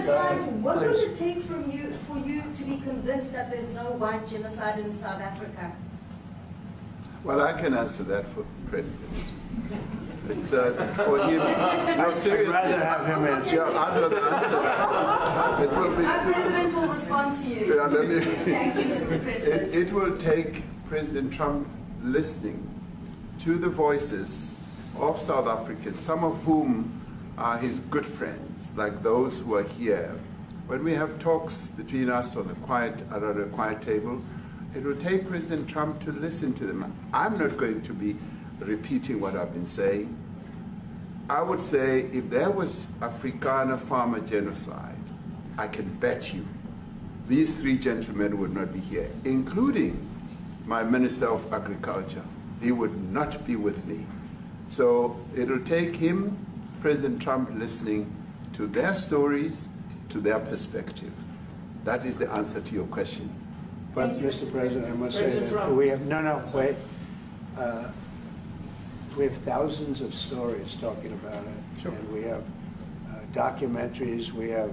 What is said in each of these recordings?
genocide, what would it take for you to be convinced that there's no white genocide in South Africa? Well, I can answer that for the President. It's for him. No, seriously. I'd rather have him answer. Yeah, I'd rather answer. It will be. Our President will respond to you. Yeah, Thank you, Mr. President. It will take President Trump listening to the voices of South Africans, some of whom are his good friends, like those who are here. When we have talks between us on around a quiet table, it will take President Trump to listen to them. I'm not going to be repeating what I've been saying. I would say if there was Afrikaner farmer genocide, I can bet you these three gentlemen would not be here, including my Minister of Agriculture. He would not be with me. So it'll take him, President Trump, listening to their stories, to their perspective. That is the answer to your question. But, Mr. President, I must say that we have, wait. We have thousands of stories talking about it. Sure. And we have documentaries, we have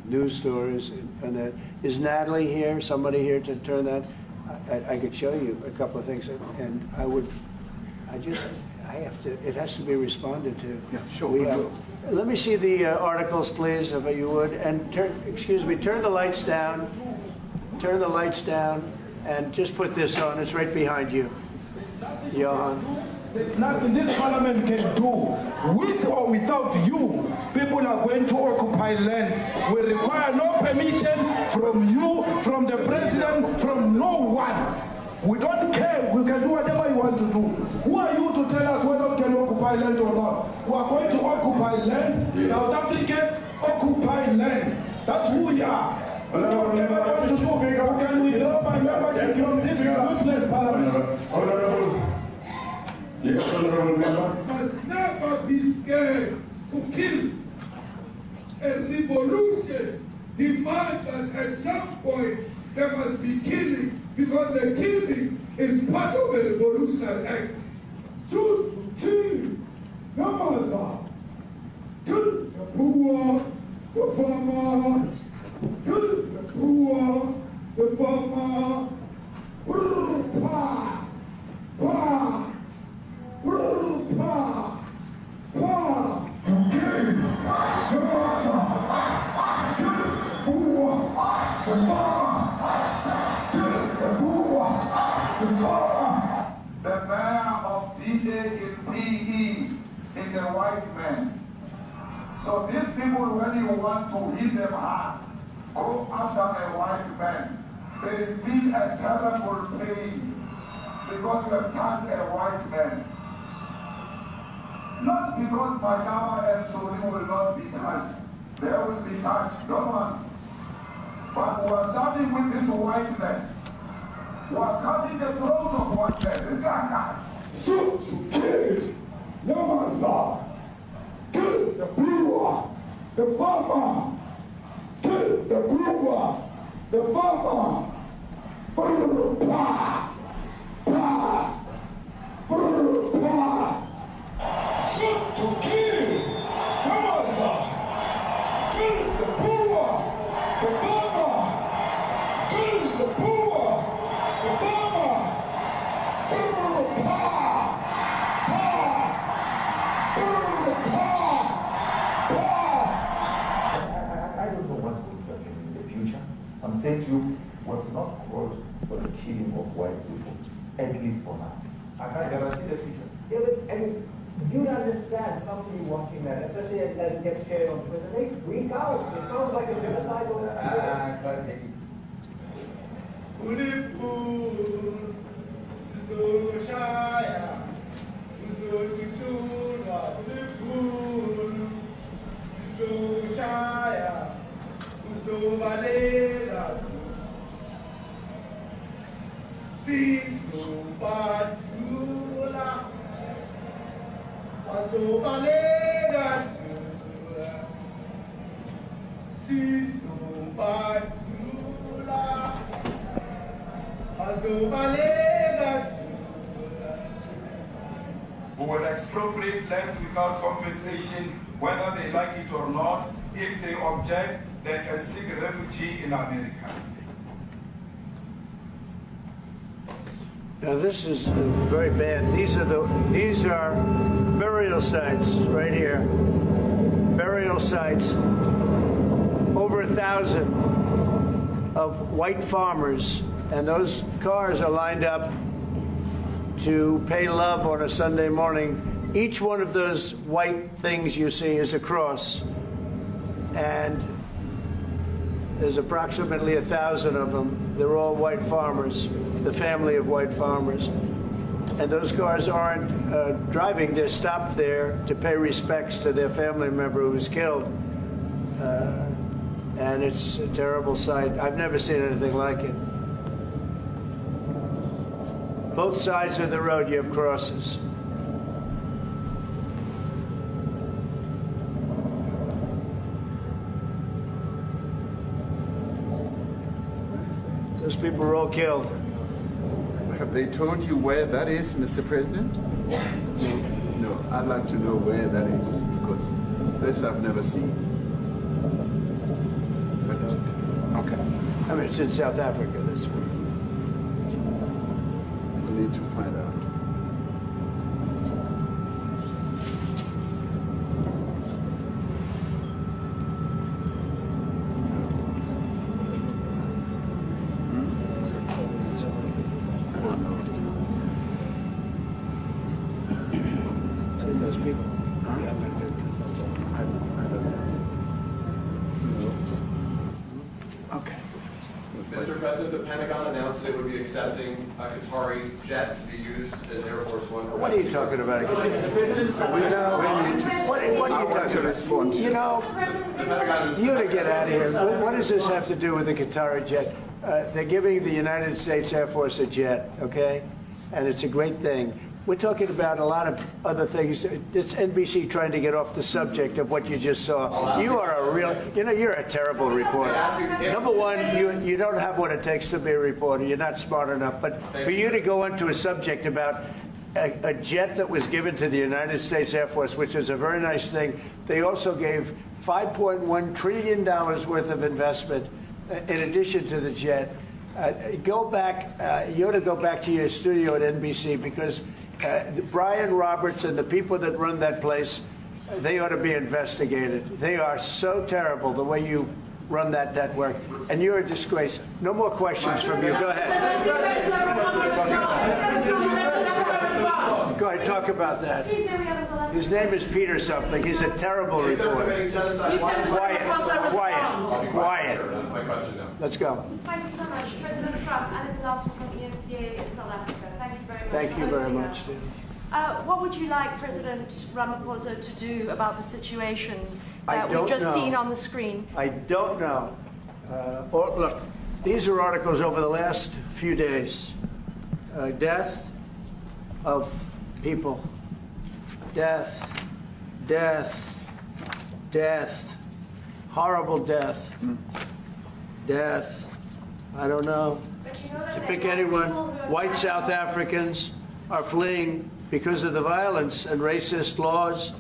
news stories, and that. Is Natalie here, somebody here to turn that? I could show you a couple of things, and I have to, it has to be responded to. Yeah, sure. Let me see the articles, please, if you would, and turn the lights down. Turn the lights down, and just put this on. It's right behind you, Johan. There's nothing this parliament can do. With or without you, people are going to occupy land. We require no permission from you, from the president, from no one. We don't care. We can do whatever you want to do. Who are you to tell us whether we can occupy land or not? We are going to occupy land. South Africa occupy land. That's who we are. We don't ever want to do. We can withdraw my membership from this useless parliament. Yes, Honorable Member. Must never be scared to kill. A revolution demands that at some point there must be killing, because the killing is part of a revolutionary act. Shoot to kill, Yamaza. Kill the poor, the farmer. Kill the poor, the farmer. Pa, pa. The mayor of DA in PE is a white man. So these people, when you want to hit them hard, go after a white man. They feel a terrible pain because you have touched a white man. Not because Pajama and Soli will not be touched. They will be touched, don't worry. But we are starting with this whiteness. We are cutting the throat of whiteness. Shoot to kill, Yamaza. Kill the brewer, the farmer. Kill the brewer, the farmer. Pa, pa, pa. Shoot to kill, Yamaza. Kill the brewer, the farmer. Kill the brewer, the farmer. Pa, pa, I don't know what's going to happen in the future. I'm saying to you, was not called for the killing of white people, at least for now. I can't guarantee the future. Yeah, but, I mean, you'd understand somebody watching that, especially as it gets shared on Twitter. They freak out. It sounds like a genocide on Twitter. Who will expropriate land without compensation, whether they like it or not, If they object, they can seek refugee in America. Now this is very bad. These are burial sites right here. Burial sites. Over 1,000 of white farmers, and those cars are lined up to pay love on a Sunday morning. Each one of those white things you see is a cross, and there's approximately 1,000 of them. They're all white farmers, the family of white farmers. And those cars aren't driving, they're stopped there to pay respects to their family member who was killed. And it's a terrible sight. I've never seen anything like it. Both sides of the road you have crosses. Those people were all killed. Have they told you where that is, Mr. President? No, I'd like to know where that is, because this I've never seen. But, okay. I mean, it's in South Africa, that's where. We need to find out. Mr. President, the Pentagon announced it would be accepting a Qatari jet to be used as Air Force One. What are you talking about? What are you talking about? You know, you to get out of here. What does this have to do with the Qatari jet? They're giving the United States Air Force a jet, okay? And it's a great thing. We're talking about a lot of other things. It's NBC trying to get off the subject of what you just saw. You are a real, you know, you're a terrible reporter. Number one, you don't have what it takes to be a reporter. You're not smart enough. But for you to go into a subject about a jet that was given to the United States Air Force, which is a very nice thing, they also gave $5.1 trillion worth of investment in addition to the jet. Go back, you ought to go back to your studio at NBC, because Brian Roberts and the people that run that place, they ought to be investigated. They are so terrible the way you run that network, and you're a disgrace. No more questions from you. Go ahead. Go ahead, talk about that. His name is Peter something. He's a terrible reporter. Quiet. That's my question now. Let's go. Thank you so much. President Trump, Anna Pilastra from ENCA in South Africa. Thank you very much. Thank you very much. What would you like President Ramaphosa to do about the situation that we've don't just know. seen on the screen? I don't know. Look, these are articles over the last few days. Death of people. Death. Horrible death. Death. I don't know. To pick anyone, white South Africans are fleeing because of the violence and racist laws.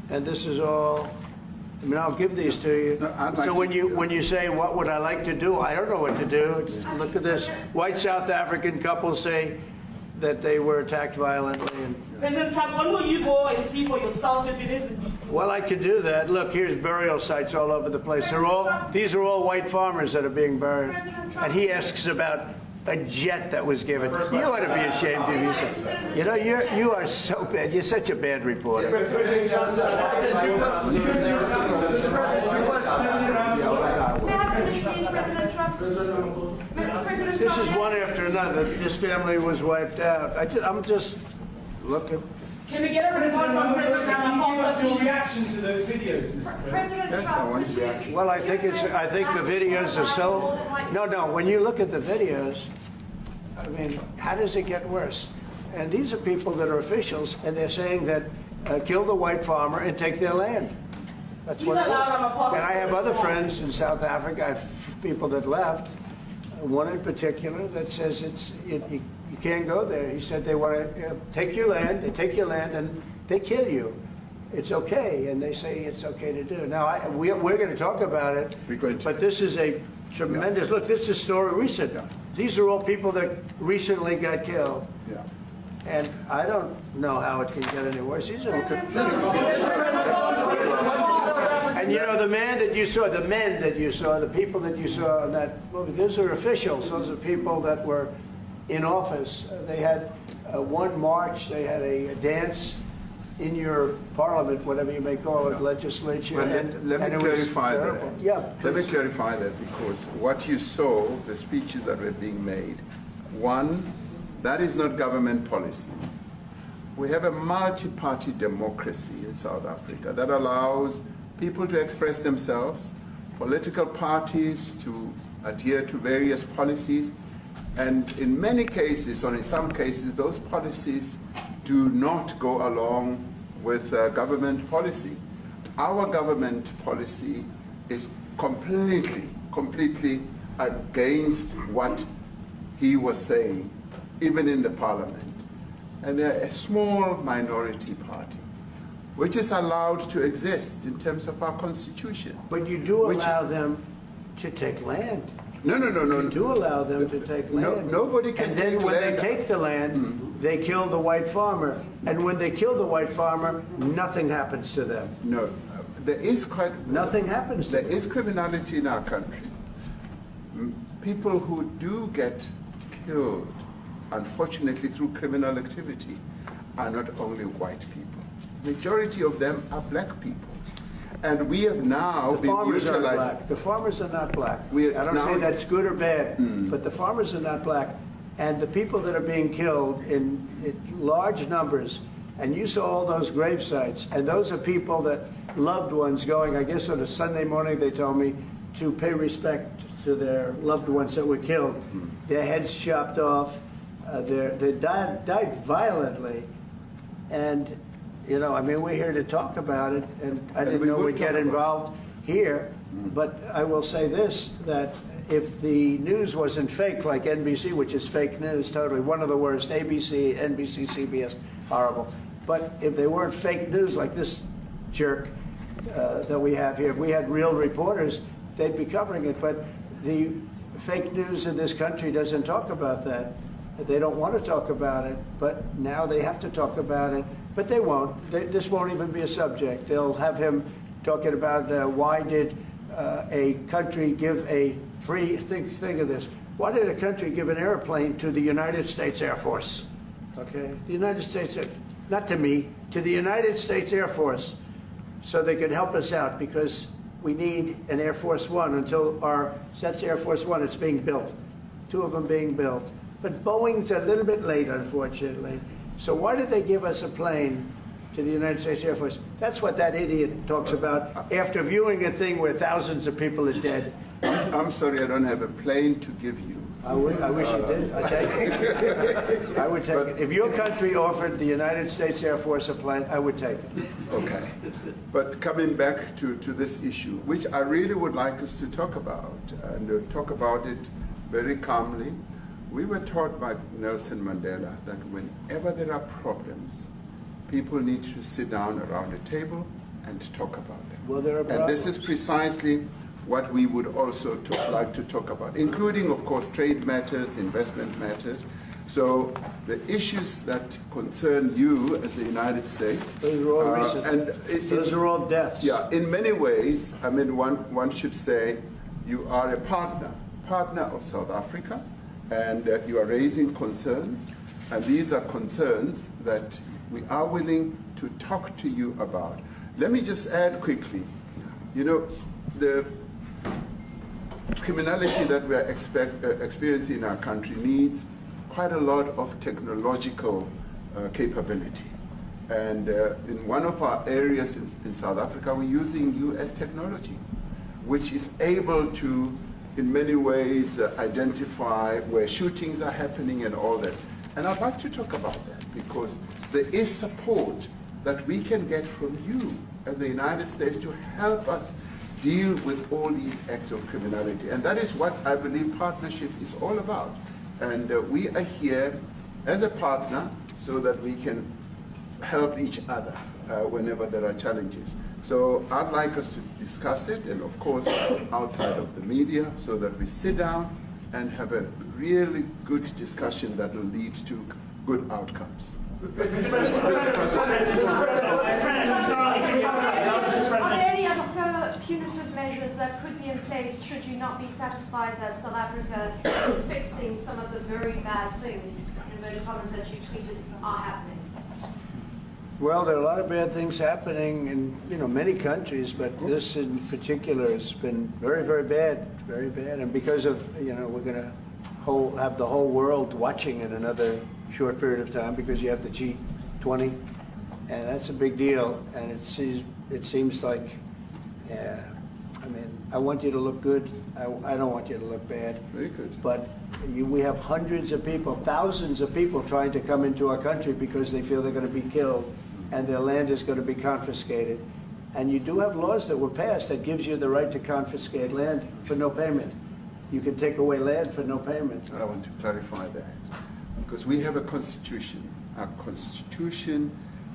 And this is all, I mean, I'll give these to you. No, So when you say, what would I like to do? I don't know what to do. Look at this. White South African couple say that they were attacked violently. And, President Trump, when will you go and see for yourself if it is? well, I could do that. Look, here's burial sites all over the place. These are all white farmers that are being buried. And he asks about a jet that was given. You ought to be ashamed of yourself. You know, you are so bad. You're such a bad reporter. This is one after another. This family was wiped out. I'm just looking. Can we get a report from President Ramaphosa? Your reaction to those videos, Mr. President? Yes, I want your reaction. Well, I think the videos are so. No. When you look at the videos, I mean, how does it get worse? And these are people that are officials, and they're saying that kill the white farmer and take their land. That's what it is. And I have other friends in South Africa. I have people that left. One in particular that says you can't go there. He said they want to take your land, and they kill you. it's okay, and they say it's okay to do. Now, we're going to talk about it, but this is a tremendous, look, this is story recent. Yeah. These are all people that recently got killed. Yeah. And I don't know how it can get any worse. These are and you know, the men that you saw, the people that you saw in that movie, those are officials. Those are people that were in office. They had one march, they had a dance in your parliament, whatever you may call it, legislature. Well, let me clarify that. Yeah, let me clarify that, because what you saw, the speeches that were being made, one, that is not government policy. We have a multi-party democracy in South Africa that allows people to express themselves, political parties to adhere to various policies, and in many cases, or in some cases, those policies do not go along with government policy. Our government policy is completely against what he was saying, even in the parliament. And they're a small minority party, which is allowed to exist in terms of our constitution. But you do allow them to take land. No. You do allow them to take land. Nobody can take land. And then when they take the land, they kill the white farmer. And when they kill the white farmer, nothing happens to them. No, there is nothing happens to them. There is criminality in our country. People who do get killed, unfortunately, through criminal activity, are not only white people. Majority of them are black people. And we have now been utilized. The farmers are not black. I don't say that's good or bad, but the farmers are not black. And the people that are being killed in large numbers, and you saw all those grave sites, and those are people that loved ones going, I guess on a Sunday morning, they told me, to pay respect to their loved ones that were killed. Their heads chopped off. They died violently. And you know, I mean, we're here to talk about it, and I didn't know we'd get involved here, but I will say this, that if the news wasn't fake, like NBC, which is fake news, totally, one of the worst, ABC, NBC, CBS, horrible, but if they weren't fake news like this jerk that we have here, if we had real reporters, they'd be covering it, but the fake news in this country doesn't talk about that. They don't want to talk about it, but now they have to talk about it. But they won't. This won't even be a subject. They'll have him talking about why did a country give a free, think of this, why did a country give an airplane to the United States Air Force? Okay, the United States, not to me, to the United States Air Force, so they could help us out, because we need an Air Force One until that's Air Force One, it's being built. 2 of them being built. But Boeing's a little bit late, unfortunately. So why did they give us a plane to the United States Air Force? That's what that idiot talks about after viewing a thing where thousands of people are dead. I'm sorry, I don't have a plane to give you. I wish you did. I'd take it. I would take it. If your country offered the United States Air Force a plane, I would take it. Okay. But coming back to this issue, which I really would like us to talk about, and talk about it very calmly. We were taught by Nelson Mandela that whenever there are problems, people need to sit down around a table and talk about them. Well, there are problems. And this is precisely what we would also like to talk about, including, of course, trade matters, investment matters. So the issues that concern you as the United States. Those are all recent. Those are all deaths. Yeah, in many ways, I mean, one should say you are a partner of South Africa, and you are raising concerns, and these are concerns that we are willing to talk to you about. Let me just add quickly, you know, the criminality that we are experiencing in our country needs quite a lot of technological capability. And in one of our areas in South Africa, we're using US technology, which is able to, in many ways, identify where shootings are happening and all that. And I'd like to talk about that, because there is support that we can get from you as the United States to help us deal with all these acts of criminality. And that is what I believe partnership is all about. And we are here as a partner so that we can help each other. whenever there are challenges. So I'd like us to discuss it, and of course outside of the media, so that we sit down and have a really good discussion that will lead to good outcomes. Are there any other further punitive measures that could be in place should you not be satisfied that South Africa is fixing some of the very bad things, in inverted commas, that you tweeted are happening? Well, there are a lot of bad things happening in many countries, but this in particular has been very, very bad, and because of we're going to have the whole world watching in another short period of time, because you have the G20, and that's a big deal. And it seems like, I want you to look good. I don't want you to look bad. Very good. But we have hundreds of people, thousands of people trying to come into our country because they feel they're going to be killed, and their land is going to be confiscated. And you do have laws that were passed that gives you the right to confiscate land for no payment. You can take away land for no payment. I want to clarify that, because we have a constitution. Our constitution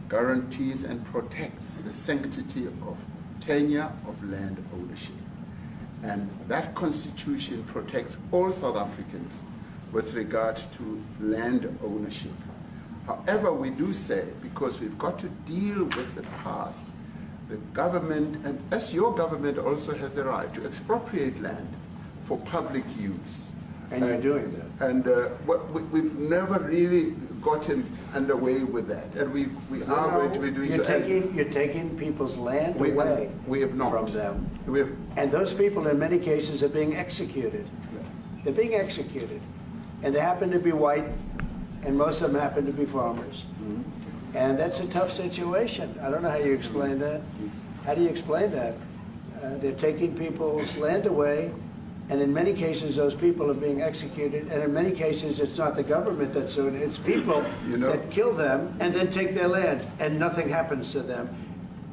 guarantees and protects the sanctity of tenure of land ownership. And that constitution protects all South Africans with regard to land ownership. However, we do say, because we've got to deal with the past, the government, and as your government also has the right to expropriate land for public use. And you're doing that. And we've never really gotten underway with that, and we are going to be doing so. You're taking people's land away we have not. from them. We have, and those people, in many cases, are being executed. They're being executed. And they happen to be white, and most of them happen to be farmers. Mm-hmm. And that's a tough situation. I don't know how you explain that. How do you explain that? They're taking people's land away, and in many cases, those people are being executed. And in many cases, it's not the government that's doing it. It's people that kill them and then take their land, and nothing happens to them.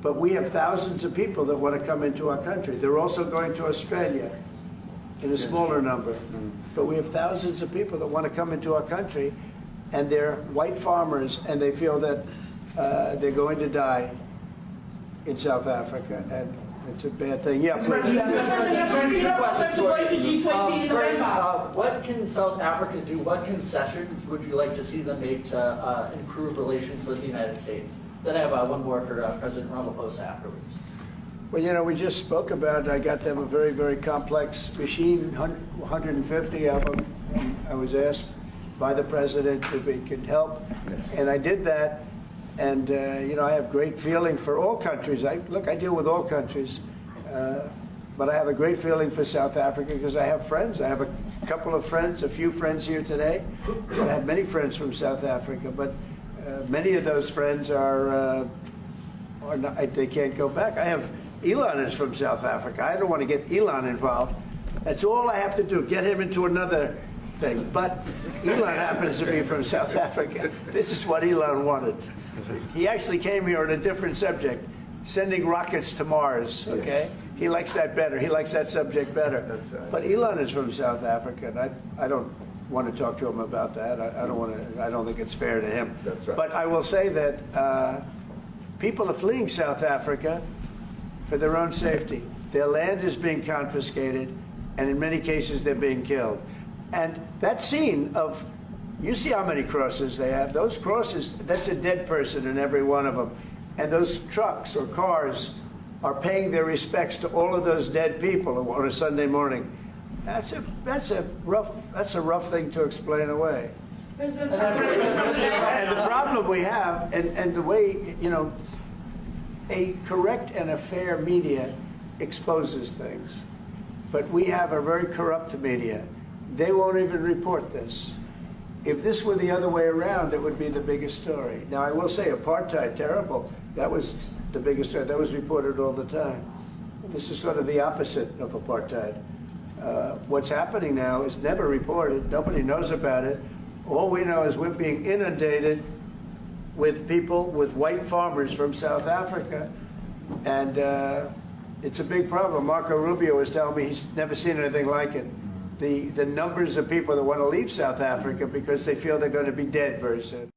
But we have thousands of people that want to come into our country. They're also going to Australia in a smaller number. Mm-hmm. But we have thousands of people that want to come into our country, and they're white farmers, and they feel that they're going to die in South Africa. And it's a bad thing. Yeah, please. What can South Africa do? What concessions would you like to see them make to improve relations with the United States? Then I have one more for President Ramaphosa afterwards. Well, we just spoke about, I got them a very, very complex machine, 150 of them. I was asked by the president if he could help, and I did that. And, I have great feeling for all countries. I deal with all countries. But I have a great feeling for South Africa because I have friends. I have a couple of friends, a few friends here today. I have many friends from South Africa, but many of those friends are not, they can't go back. I have, Elon is from South Africa. I don't want to get Elon involved. That's all I have to do, get him into another thing. But Elon happens to be from South Africa. This is what Elon wanted. He actually came here on a different subject, sending rockets to Mars, okay? Yes. He likes that better. He likes that subject better. That's right. But Elon is from South Africa, and I don't want to talk to him about that. I don't think it's fair to him. That's right. But I will say that people are fleeing South Africa for their own safety. Their land is being confiscated, and in many cases they're being killed. And that scene of, you see how many crosses they have. Those crosses, that's a dead person in every one of them. And those trucks or cars are paying their respects to all of those dead people on a Sunday morning. That's a rough thing to explain away. And the problem we have, and the way, a correct and a fair media exposes things. But we have a very corrupt media. They won't even report this. If this were the other way around, it would be the biggest story. Now, I will say apartheid, terrible. That was the biggest story. That was reported all the time. This is sort of the opposite of apartheid. What's happening now is never reported. Nobody knows about it. All we know is we're being inundated with people, with white farmers from South Africa. And it's a big problem. Marco Rubio was telling me he's never seen anything like it. The numbers of people that want to leave South Africa because they feel they're going to be dead very soon.